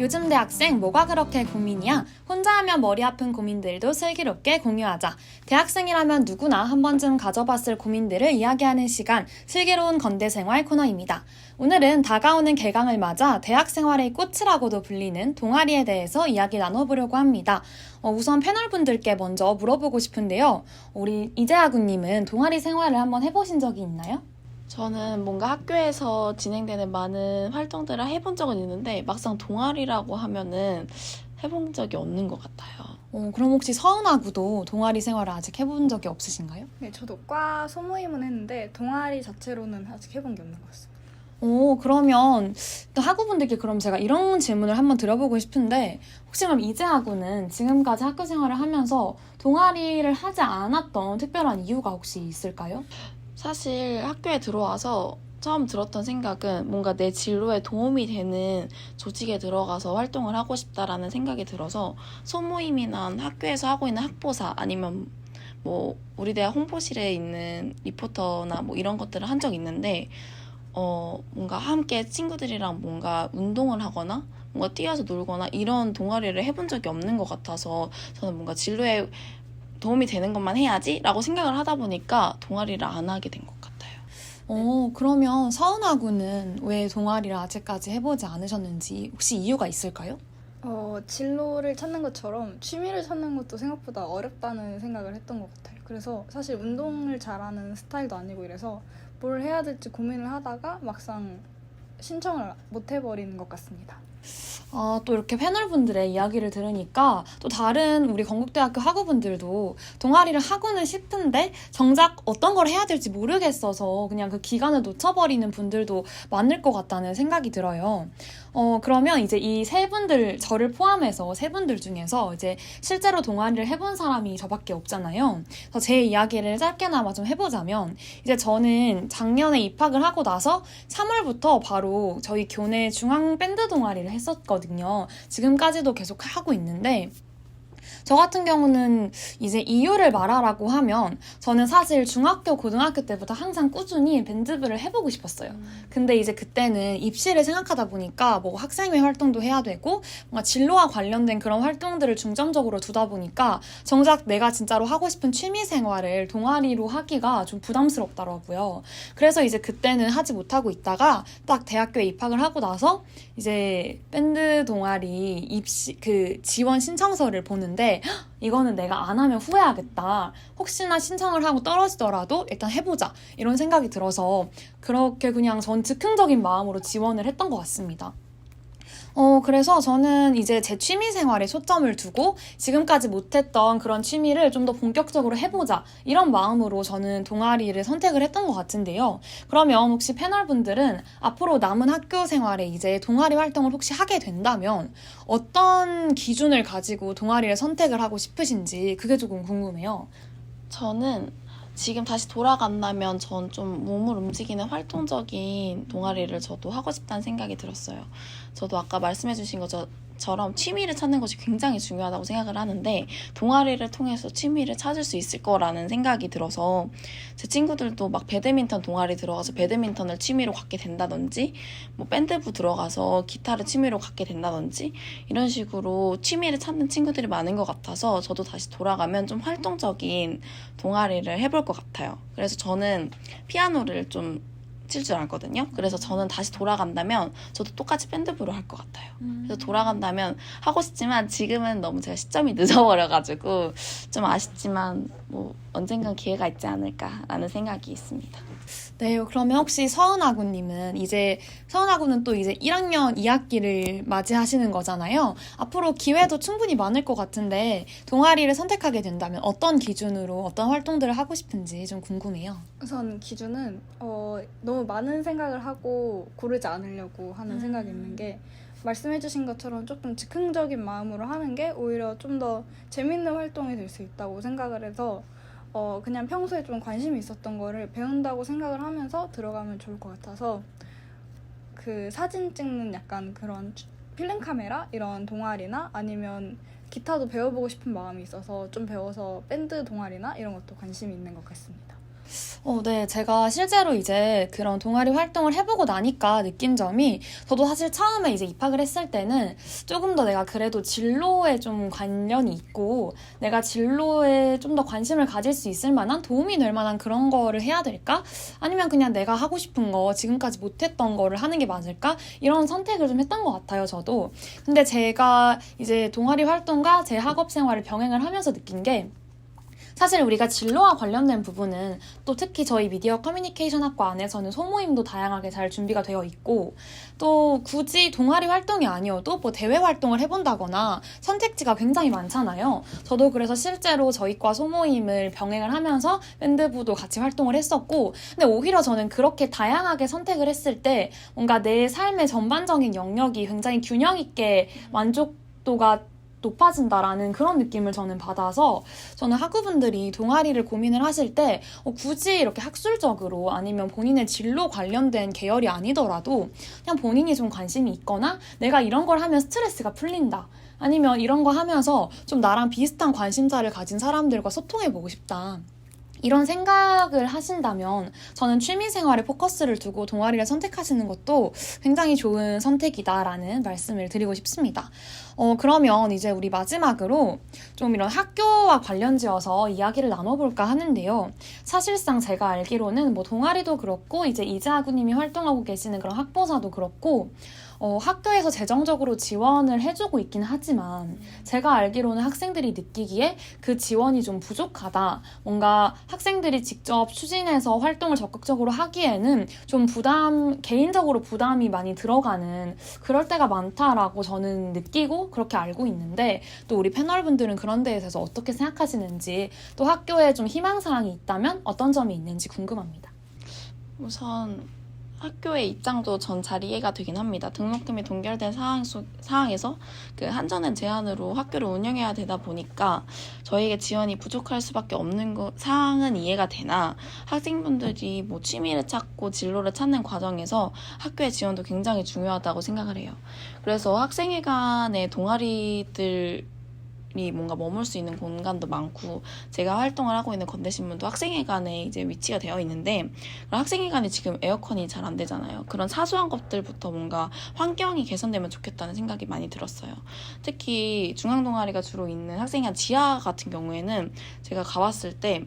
요즘 대학생 뭐가 그렇게 고민이야? 혼자 하면 머리 아픈 고민들도 슬기롭게 공유하자. 대학생이라면 누구나 한 번쯤 가져봤을 고민들을 이야기하는 시간, 슬기로운 건대생활 코너입니다. 오늘은 다가오는 개강을 맞아 대학생활의 꽃이라고도 불리는 동아리에 대해서 이야기 나눠보려고 합니다. 우선 패널분들께 먼저 물어보고 싶은데요. 우리 이재하 군님은 동아리 생활을 한번 해보신 적이 있나요? 저는 뭔가 학교에서 진행되는 많은 활동들을 해본 적은 있는데 막상 동아리라고 하면은 해본 적이 없는 것 같아요. 그럼 혹시 서은하구도 동아리 생활을 아직 해본 적이 없으신가요? 네, 저도 과 소모임은 했는데 동아리 자체로는 아직 해본 게 없는 것 같습니다. 그러면 또 학우분들께 그럼 제가 이런 질문을 한번 드려보고 싶은데 혹시 그럼 이재하구는 지금까지 학교 생활을 하면서 동아리를 하지 않았던 특별한 이유가 혹시 있을까요? 사실 학교에 들어와서 처음 들었던 생각은 뭔가 내 진로에 도움이 되는 조직에 들어가서 활동을 하고 싶다라는 생각이 들어서 소모임이나 학교에서 하고 있는 학보사 아니면 뭐 우리 대학 홍보실에 있는 리포터나 뭐 이런 것들을 한 적 있는데 뭔가 함께 친구들이랑 뭔가 운동을 하거나 뭔가 뛰어서 놀거나 이런 동아리를 해본 적이 없는 것 같아서 저는 뭔가 진로에 도움이 되는 것만 해야지 라고 생각을 하다 보니까 동아리를 안 하게 된 것 같아요. 그러면 서은하구는 왜 동아리를 아직까지 해보지 않으셨는지 혹시 이유가 있을까요? 진로를 찾는 것처럼 취미를 찾는 것도 생각보다 어렵다는 생각을 했던 것 같아요. 그래서 사실 운동을 잘하는 스타일도 아니고 이래서 뭘 해야 될지 고민을 하다가 막상 신청을 못 해버리는 것 같습니다. 또 이렇게 패널분들의 이야기를 들으니까 또 다른 우리 건국대학교 학우분들도 동아리를 하고는 싶은데 정작 어떤 걸 해야 될지 모르겠어서 그냥 그 기간을 놓쳐버리는 분들도 많을 것 같다는 생각이 들어요. 그러면 이제 이 세 분들, 저를 포함해서 세 분들 중에서 이제 실제로 동아리를 해본 사람이 저밖에 없잖아요. 그래서 제 이야기를 짧게나마 좀 해보자면 이제 저는 작년에 입학을 하고 나서 3월부터 바로 저희 교내 중앙 밴드 동아리를 했었거든요. 지금까지도 계속 하고 있는데 저 같은 경우는 이제 이유를 말하라고 하면 저는 사실 중학교, 고등학교 때부터 항상 꾸준히 밴드부를 해보고 싶었어요. 근데 이제 그때는 입시를 생각하다 보니까 뭐 학생회 활동도 해야 되고 뭔가 진로와 관련된 그런 활동들을 중점적으로 두다 보니까 정작 내가 진짜로 하고 싶은 취미 생활을 동아리로 하기가 좀 부담스럽더라고요. 그래서 이제 그때는 하지 못하고 있다가 딱 대학교에 입학을 하고 나서 이제 밴드 동아리 입시 지원 신청서를 보는데 이거는 내가 안 하면 후회하겠다. 혹시나 신청을 하고 떨어지더라도 일단 해보자. 이런 생각이 들어서 그렇게 그냥 전 즉흥적인 마음으로 지원을 했던 것 같습니다. 그래서 저는 이제 제 취미 생활에 초점을 두고 지금까지 못했던 그런 취미를 좀 더 본격적으로 해보자. 이런 마음으로 저는 동아리를 선택을 했던 것 같은데요. 그러면 혹시 패널분들은 앞으로 남은 학교 생활에 이제 동아리 활동을 혹시 하게 된다면 어떤 기준을 가지고 동아리를 선택을 하고 싶으신지 그게 조금 궁금해요. 저는 지금 다시 돌아간다면 전 좀 몸을 움직이는 활동적인 동아리를 저도 하고 싶다는 생각이 들었어요. 저도 아까 말씀해주신 것처럼 취미를 찾는 것이 굉장히 중요하다고 생각을 하는데 동아리를 통해서 취미를 찾을 수 있을 거라는 생각이 들어서 제 친구들도 막 배드민턴 동아리 들어가서 배드민턴을 취미로 갖게 된다든지 뭐 밴드부 들어가서 기타를 취미로 갖게 된다든지 이런 식으로 취미를 찾는 친구들이 많은 것 같아서 저도 다시 돌아가면 좀 활동적인 동아리를 해볼 것 같아요. 그래서 저는 피아노를 좀 칠 줄 알거든요. 그래서 저는 다시 돌아간다면 저도 똑같이 밴드부를 할 것 같아요. 그래서 돌아간다면 하고 싶지만 지금은 너무 제가 시점이 늦어버려가지고 좀 아쉽지만 뭐 언젠간 기회가 있지 않을까라는 생각이 있습니다. 네, 그러면 혹시 서은아구님은 서은아구는 또 이제 1학년 2학기를 맞이하시는 거잖아요. 앞으로 기회도 충분히 많을 것 같은데 동아리를 선택하게 된다면 어떤 기준으로 어떤 활동들을 하고 싶은지 좀 궁금해요. 우선 기준은 너무 많은 생각을 하고 고르지 않으려고 하는 생각이 있는 게 말씀해주신 것처럼 조금 즉흥적인 마음으로 하는 게 오히려 좀 더 재밌는 활동이 될 수 있다고 생각을 해서 그냥 평소에 좀 관심이 있었던 거를 배운다고 생각을 하면서 들어가면 좋을 것 같아서 그 사진 찍는 약간 그런 필름 카메라 이런 동아리나 아니면 기타도 배워보고 싶은 마음이 있어서 좀 배워서 밴드 동아리나 이런 것도 관심이 있는 것 같습니다. 네. 제가 실제로 이제 그런 동아리 활동을 해보고 나니까 느낀 점이 저도 사실 처음에 이제 입학을 했을 때는 조금 더 내가 그래도 진로에 좀 관련이 있고 내가 진로에 좀 더 관심을 가질 수 있을 만한 도움이 될 만한 그런 거를 해야 될까? 아니면 그냥 내가 하고 싶은 거 지금까지 못했던 거를 하는 게 맞을까? 이런 선택을 좀 했던 것 같아요, 저도. 근데 제가 이제 동아리 활동과 제 학업 생활을 병행을 하면서 느낀 게 사실 우리가 진로와 관련된 부분은 또 특히 저희 미디어 커뮤니케이션 학과 안에서는 소모임도 다양하게 잘 준비가 되어 있고 또 굳이 동아리 활동이 아니어도 뭐 대외 활동을 해본다거나 선택지가 굉장히 많잖아요. 저도 그래서 실제로 저희 과 소모임을 병행을 하면서 밴드부도 같이 활동을 했었고 근데 오히려 저는 그렇게 다양하게 선택을 했을 때 뭔가 내 삶의 전반적인 영역이 굉장히 균형 있게 만족도가 높아진다라는 그런 느낌을 저는 받아서 저는 학우분들이 동아리를 고민을 하실 때 굳이 이렇게 학술적으로 아니면 본인의 진로 관련된 계열이 아니더라도 그냥 본인이 좀 관심이 있거나 내가 이런 걸 하면 스트레스가 풀린다. 아니면 이런 거 하면서 좀 나랑 비슷한 관심사를 가진 사람들과 소통해보고 싶다. 이런 생각을 하신다면 저는 취미생활에 포커스를 두고 동아리를 선택하시는 것도 굉장히 좋은 선택이다라는 말씀을 드리고 싶습니다. 그러면 이제 우리 마지막으로 좀 이런 학교와 관련지어서 이야기를 나눠볼까 하는데요. 사실상 제가 알기로는 뭐 동아리도 그렇고 이제 이재하구님이 활동하고 계시는 그런 학보사도 그렇고 학교에서 재정적으로 지원을 해주고 있긴 하지만 제가 알기로는 학생들이 느끼기에 그 지원이 좀 부족하다. 뭔가 학생들이 직접 추진해서 활동을 적극적으로 하기에는 좀 개인적으로 부담이 많이 들어가는 그럴 때가 많다라고 저는 느끼고 그렇게 알고 있는데 또 우리 패널분들은 그런 데에 대해서 어떻게 생각하시는지 또 학교에 좀 희망사항이 있다면 어떤 점이 있는지 궁금합니다. 우선 학교의 입장도 전 잘 이해가 되긴 합니다. 등록금이 동결된 상황에서 그 한전은 제한으로 학교를 운영해야 되다 보니까 저희에게 지원이 부족할 수밖에 없는 상황은 이해가 되나 학생분들이 뭐 취미를 찾고 진로를 찾는 과정에서 학교의 지원도 굉장히 중요하다고 생각을 해요. 그래서 학생회관의 동아리들이 뭔가 머물 수 있는 공간도 많고 제가 활동을 하고 있는 건대신문도 학생회관에 이제 위치가 되어 있는데 학생회관이 지금 에어컨이 잘 안 되잖아요. 그런 사소한 것들부터 뭔가 환경이 개선되면 좋겠다는 생각이 많이 들었어요. 특히 중앙동아리가 주로 있는 학생회관 지하 같은 경우에는 제가 가봤을 때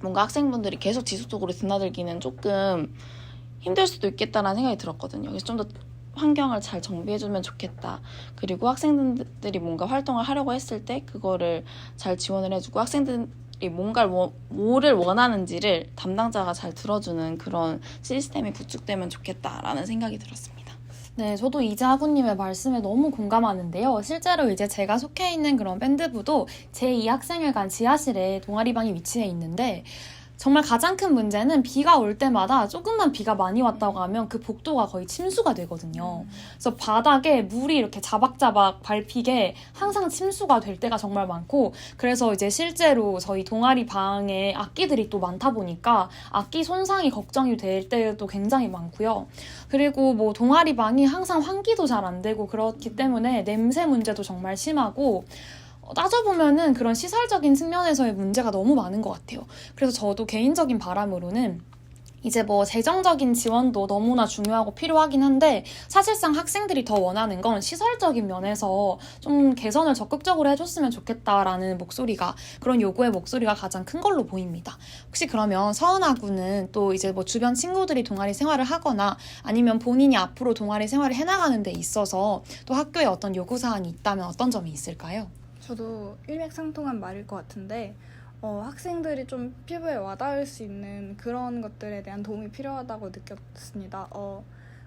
뭔가 학생분들이 계속 지속적으로 드나들기는 조금 힘들 수도 있겠다라는 생각이 들었거든요. 그래서 좀 더 환경을 잘 정비해주면 좋겠다. 그리고 학생들이 뭔가 활동을 하려고 했을 때 그거를 잘 지원을 해주고 학생들이 뭐를 원하는지를 담당자가 잘 들어주는 그런 시스템이 구축되면 좋겠다라는 생각이 들었습니다. 네, 저도 이재하구님의 말씀에 너무 공감하는데요. 실제로 이제 제가 속해 있는 그런 밴드부도 제2학생회관 지하실에 동아리방이 위치해 있는데 정말 가장 큰 문제는 비가 올 때마다 조금만 비가 많이 왔다고 하면 그 복도가 거의 침수가 되거든요. 그래서 바닥에 물이 이렇게 자박자박 밟히게 항상 침수가 될 때가 정말 많고 그래서 이제 실제로 저희 동아리 방에 악기들이 또 많다 보니까 악기 손상이 걱정이 될 때도 굉장히 많고요. 그리고 뭐 동아리 방이 항상 환기도 잘 안 되고 그렇기 때문에 냄새 문제도 정말 심하고 따져보면은 그런 시설적인 측면에서의 문제가 너무 많은 것 같아요. 그래서 저도 개인적인 바람으로는 이제 뭐 재정적인 지원도 너무나 중요하고 필요하긴 한데 사실상 학생들이 더 원하는 건 시설적인 면에서 좀 개선을 적극적으로 해줬으면 좋겠다라는 그런 요구의 목소리가 가장 큰 걸로 보입니다. 혹시 그러면 서은아구는 또 이제 뭐 주변 친구들이 동아리 생활을 하거나 아니면 본인이 앞으로 동아리 생활을 해나가는 데 있어서 또 학교에 어떤 요구사항이 있다면 어떤 점이 있을까요? 저도 일맥상통한 말일 것 같은데 학생들이 좀 피부에 와닿을 수 있는 그런 것들에 대한 도움이 필요하다고 느꼈습니다.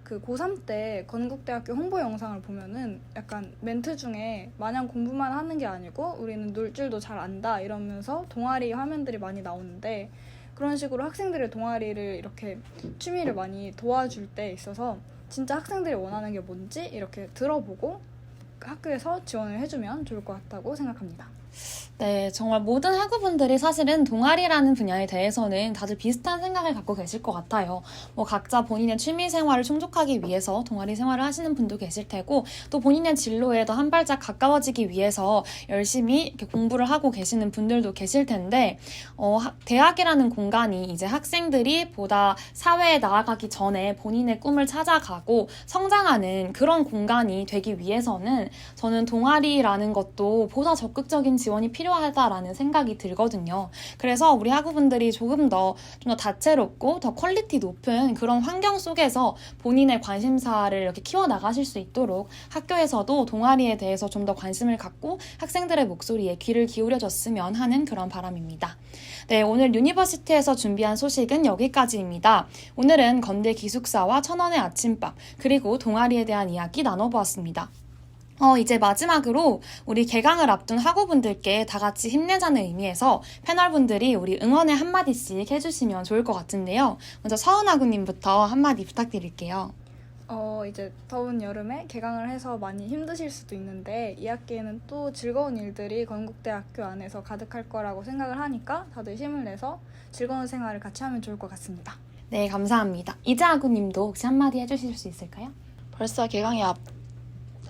그 고3 때 건국대학교 홍보 영상을 보면은 약간 멘트 중에 마냥 공부만 하는 게 아니고 우리는 놀 줄도 잘 안다 이러면서 동아리 화면들이 많이 나오는데 그런 식으로 학생들의 동아리를 이렇게 취미를 많이 도와줄 때 있어서 진짜 학생들이 원하는 게 뭔지 이렇게 들어보고 학교에서 지원을 해주면 좋을 것 같다고 생각합니다. 네, 정말 모든 학우분들이 사실은 동아리라는 분야에 대해서는 다들 비슷한 생각을 갖고 계실 것 같아요. 뭐 각자 본인의 취미 생활을 충족하기 위해서 동아리 생활을 하시는 분도 계실 테고, 또 본인의 진로에 더 한 발짝 가까워지기 위해서 열심히 이렇게 공부를 하고 계시는 분들도 계실 텐데, 대학이라는 공간이 이제 학생들이 보다 사회에 나아가기 전에 본인의 꿈을 찾아가고 성장하는 그런 공간이 되기 위해서는 저는 동아리라는 것도 보다 적극적인 지원이 필요하다라는 생각이 들거든요. 그래서 우리 학우분들이 좀 더 다채롭고 더 퀄리티 높은 그런 환경 속에서 본인의 관심사를 이렇게 키워나가실 수 있도록 학교에서도 동아리에 대해서 좀 더 관심을 갖고 학생들의 목소리에 귀를 기울여줬으면 하는 그런 바람입니다. 네, 오늘 유니버시티에서 준비한 소식은 여기까지입니다. 오늘은 건대 기숙사와 천원의 아침밥, 그리고 동아리에 대한 이야기 나눠보았습니다. 이제 마지막으로 우리 개강을 앞둔 학우분들께 다 같이 힘내자는 의미에서 패널분들이 우리 응원의 한마디씩 해주시면 좋을 것 같은데요. 먼저 서은 학우님부터 한마디 부탁드릴게요. 이제 더운 여름에 개강을 해서 많이 힘드실 수도 있는데 2학기에는 또 즐거운 일들이 건국대학교 안에서 가득할 거라고 생각을 하니까 다들 힘을 내서 즐거운 생활을 같이 하면 좋을 것 같습니다. 네, 감사합니다. 이재 학우님도 혹시 한마디 해주실 수 있을까요? 벌써 개강이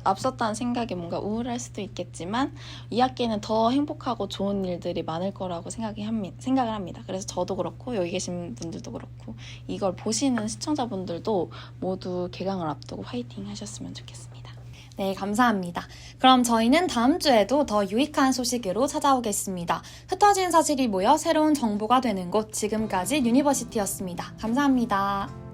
앞섰다는 생각이 뭔가 우울할 수도 있겠지만 2학기에는 더 행복하고 좋은 일들이 많을 거라고 생각을 합니다. 그래서 저도 그렇고 여기 계신 분들도 그렇고 이걸 보시는 시청자분들도 모두 개강을 앞두고 화이팅 하셨으면 좋겠습니다. 네, 감사합니다. 그럼 저희는 다음 주에도 더 유익한 소식으로 찾아오겠습니다. 흩어진 사실이 모여 새로운 정보가 되는 곳, 지금까지 유니버시티였습니다. 감사합니다.